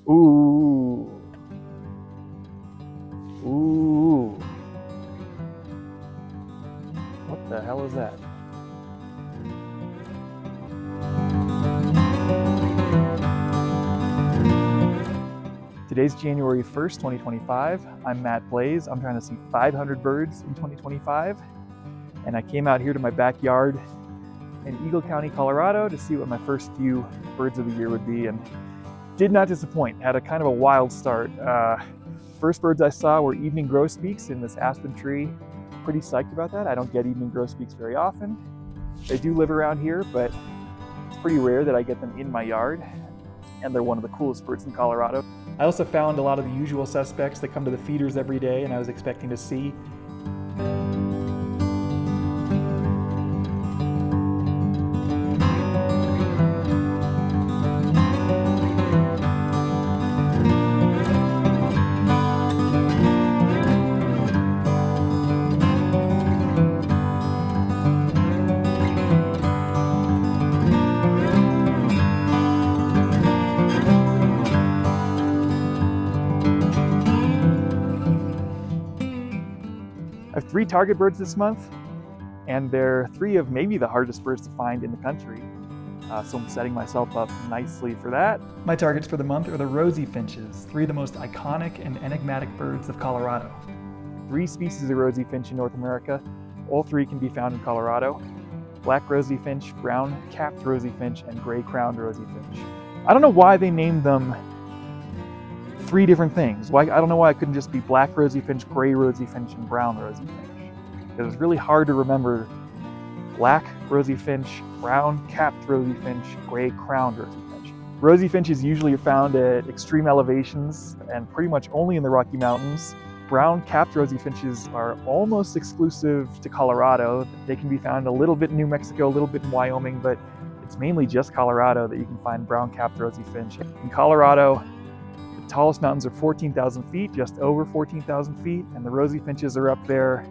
Ooh. Ooh. What the hell is that? Today's January 1st, 2025. I'm Matt Blaze. I'm trying to see 500 birds in 2025. And I came out here to my backyard in Eagle County, Colorado to see what my first few birds of the year would be, and did not disappoint. Had a kind of a wild start. First birds I saw were evening grosbeaks in this aspen tree. Pretty psyched about that. I don't get evening grosbeaks very often. They do live around here, but it's pretty rare that I get them in my yard, and they're one of the coolest birds in Colorado. I also found a lot of the usual suspects that come to the feeders every day, and I was expecting to see. I have 3 target birds this month, and they're 3 of maybe the hardest birds to find in the country. So I'm setting myself up nicely for that. My targets for the month are the rosy finches, 3 of the most iconic and enigmatic birds of Colorado. 3 species of rosy finch in North America. All 3 can be found in Colorado. Black rosy finch, brown capped rosy finch, and gray crowned rosy finch. I don't know why they named them 3 different things. I don't know why it couldn't just be black rosy finch, gray rosy finch, and brown rosy finch. It was really hard to remember black rosy finch, brown capped rosy finch, gray crowned rosy finch. Rosy finches usually are found at extreme elevations and pretty much only in the Rocky Mountains. Brown capped rosy finches are almost exclusive to Colorado. They can be found a little bit in New Mexico, a little bit in Wyoming, but it's mainly just Colorado that you can find brown capped rosy finch. In Colorado, the tallest mountains are 14,000 feet, just over 14,000 feet, and the rosy finches are up there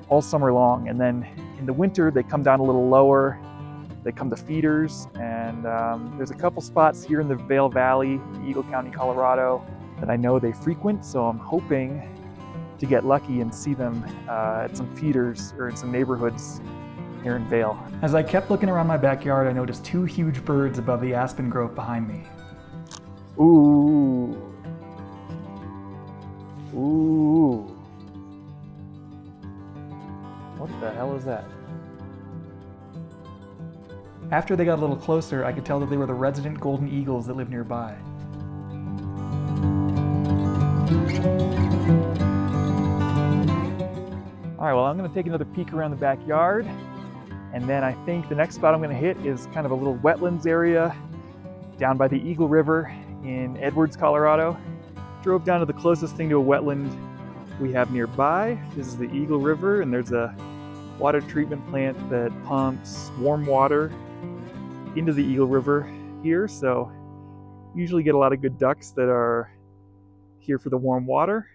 all summer long. And then in the winter, they come down a little lower. They come to feeders, and there's a couple spots here in the Vail Valley, Eagle County, Colorado, that I know they frequent, so I'm hoping to get lucky and see them at some feeders or in some neighborhoods here in Vail. As I kept looking around my backyard, I noticed 2 huge birds above the aspen grove behind me. Ooh. Ooh. What the hell is that? After they got a little closer, I could tell that they were the resident golden eagles that live nearby. All right, well, I'm gonna take another peek around the backyard, and then I think the next spot I'm gonna hit is kind of a little wetlands area down by the Eagle River in Edwards, Colorado. Drove down to the closest thing to a wetland we have nearby. This is the Eagle River, and there's a water treatment plant that pumps warm water into the Eagle River here, so usually get a lot of good ducks that are here for the warm water.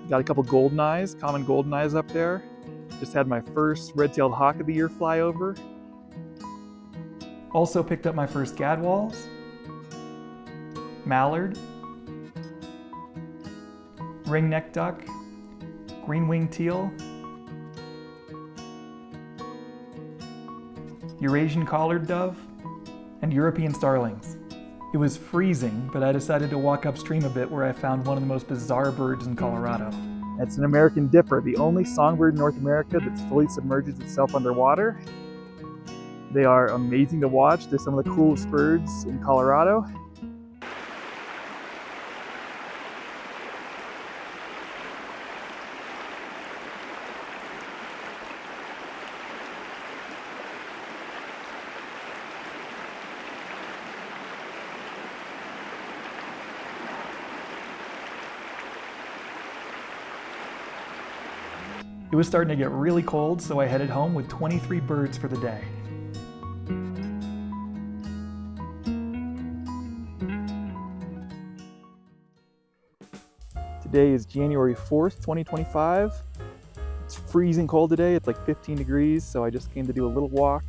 Got a couple golden eyes, common golden eyes up there. Just had my first red-tailed hawk of the year fly over. Also picked up my first gadwalls, mallard, ringneck duck, green-winged teal, Eurasian collared dove, and European starlings. It was freezing, but I decided to walk upstream a bit where I found one of the most bizarre birds in Colorado. It's an American dipper, the only songbird in North America that fully submerges itself underwater. They are amazing to watch. They're some of the coolest birds in Colorado. It was starting to get really cold, so I headed home with 23 birds for the day. Today is January 4th, 2025. It's freezing cold today. It's like 15 degrees, so I just came to do a little walk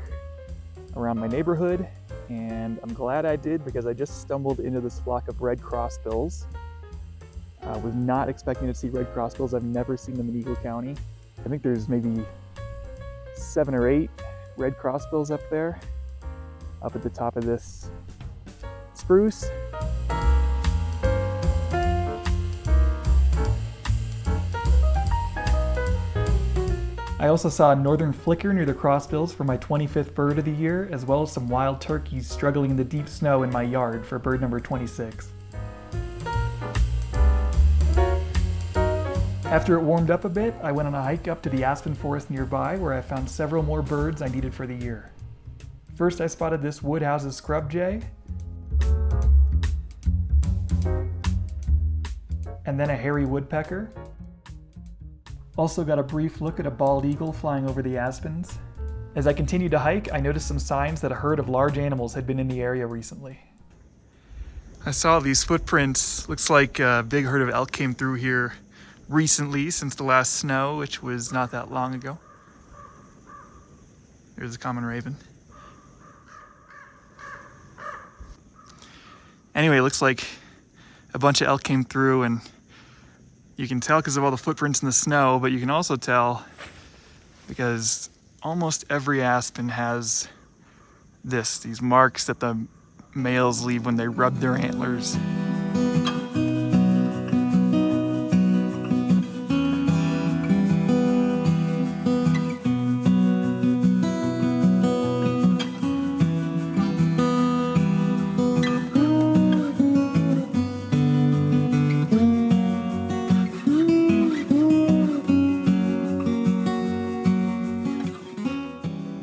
around my neighborhood. and I'm glad I did because I just stumbled into this flock of red crossbills. I was not expecting to see red crossbills. I've never seen them in Eagle County. I think there's maybe 7 or 8 red crossbills up there, up at the top of this spruce. I also saw a northern flicker near the crossbills for my 25th bird of the year, as well as some wild turkeys struggling in the deep snow in my yard for bird number 26. After it warmed up a bit, I went on a hike up to the aspen forest nearby where I found several more birds I needed for the year. First I spotted this Woodhouse's scrub jay, and then a hairy woodpecker. Also got a brief look at a bald eagle flying over the aspens. As I continued to hike, I noticed some signs that a herd of large animals had been in the area recently. I saw these footprints. Looks like a big herd of elk came through here recently since the last snow, which was not that long ago. There's a common raven. Anyway, it looks like a bunch of elk came through, and you can tell because of all the footprints in the snow, but you can also tell because almost every aspen has these marks that the males leave when they rub their antlers.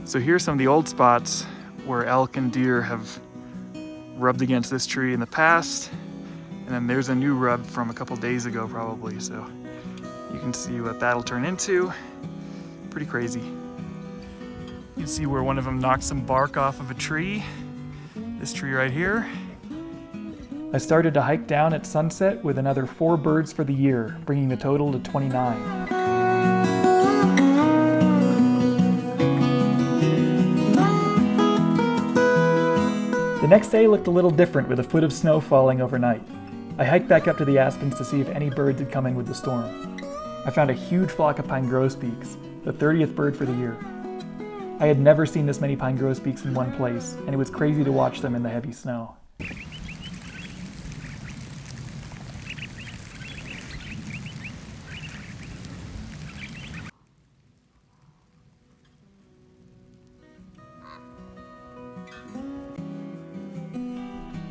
So here's some of the old spots where elk and deer have rubbed against this tree in the past. And then there's a new rub from a couple days ago probably. So you can see what that'll turn into. Pretty crazy. You can see where one of them knocked some bark off of a tree. This tree right here. I started to hike down at sunset with another 4 birds for the year, bringing the total to 29. The next day looked a little different with a foot of snow falling overnight. I hiked back up to the aspens to see if any birds had come in with the storm. I found a huge flock of pine grosbeaks, the 30th bird for the year. I had never seen this many pine grosbeaks in one place, and it was crazy to watch them in the heavy snow.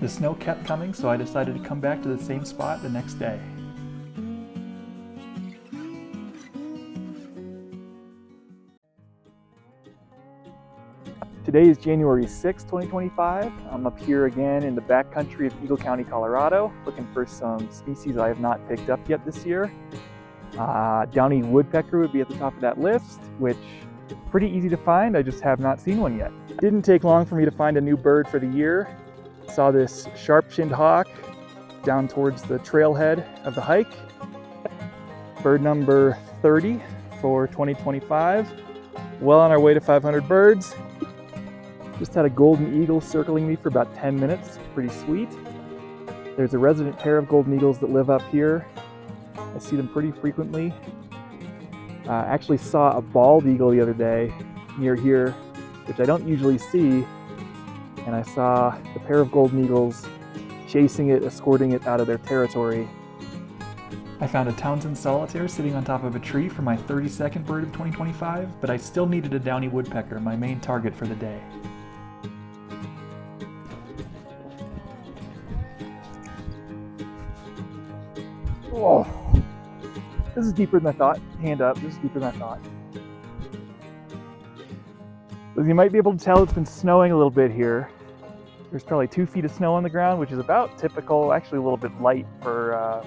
The snow kept coming, so I decided to come back to the same spot the next day. Today is January 6, 2025. I'm up here again in the backcountry of Eagle County, Colorado, looking for some species I have not picked up yet this year. Downy woodpecker would be at the top of that list, which is pretty easy to find. I just have not seen one yet. It didn't take long for me to find a new bird for the year. Saw this sharp-shinned hawk down towards the trailhead of the hike. Bird number 30 for 2025. Well on our way to 500 birds. Just had a golden eagle circling me for about 10 minutes. Pretty sweet. There's a resident pair of golden eagles that live up here. I see them pretty frequently. Actually saw a bald eagle the other day near here, which I don't usually see. And I saw the pair of golden eagles chasing it, escorting it out of their territory. I found a Townsend solitaire sitting on top of a tree for my 32nd bird of 2025, but I still needed a downy woodpecker, my main target for the day. Oh, this is deeper than I thought. Hand up, this is deeper than I thought. As you might be able to tell, it's been snowing a little bit here. There's probably 2 feet of snow on the ground, which is about typical, actually a little bit light for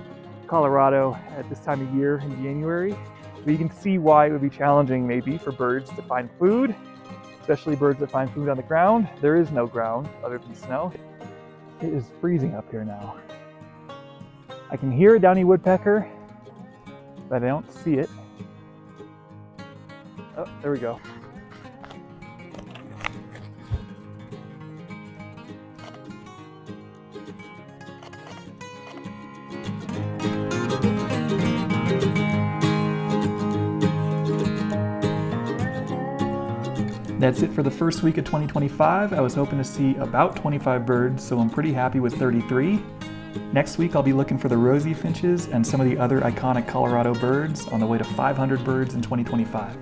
Colorado at this time of year in January. But you can see why it would be challenging maybe for birds to find food, especially birds that find food on the ground. There is no ground other than snow. It is freezing up here now. I can hear a downy woodpecker, but I don't see it. Oh, there we go. That's it for the first week of 2025. I was hoping to see about 25 birds, so I'm pretty happy with 33. Next week I'll be looking for the rosy finches and some of the other iconic Colorado birds on the way to 500 birds in 2025.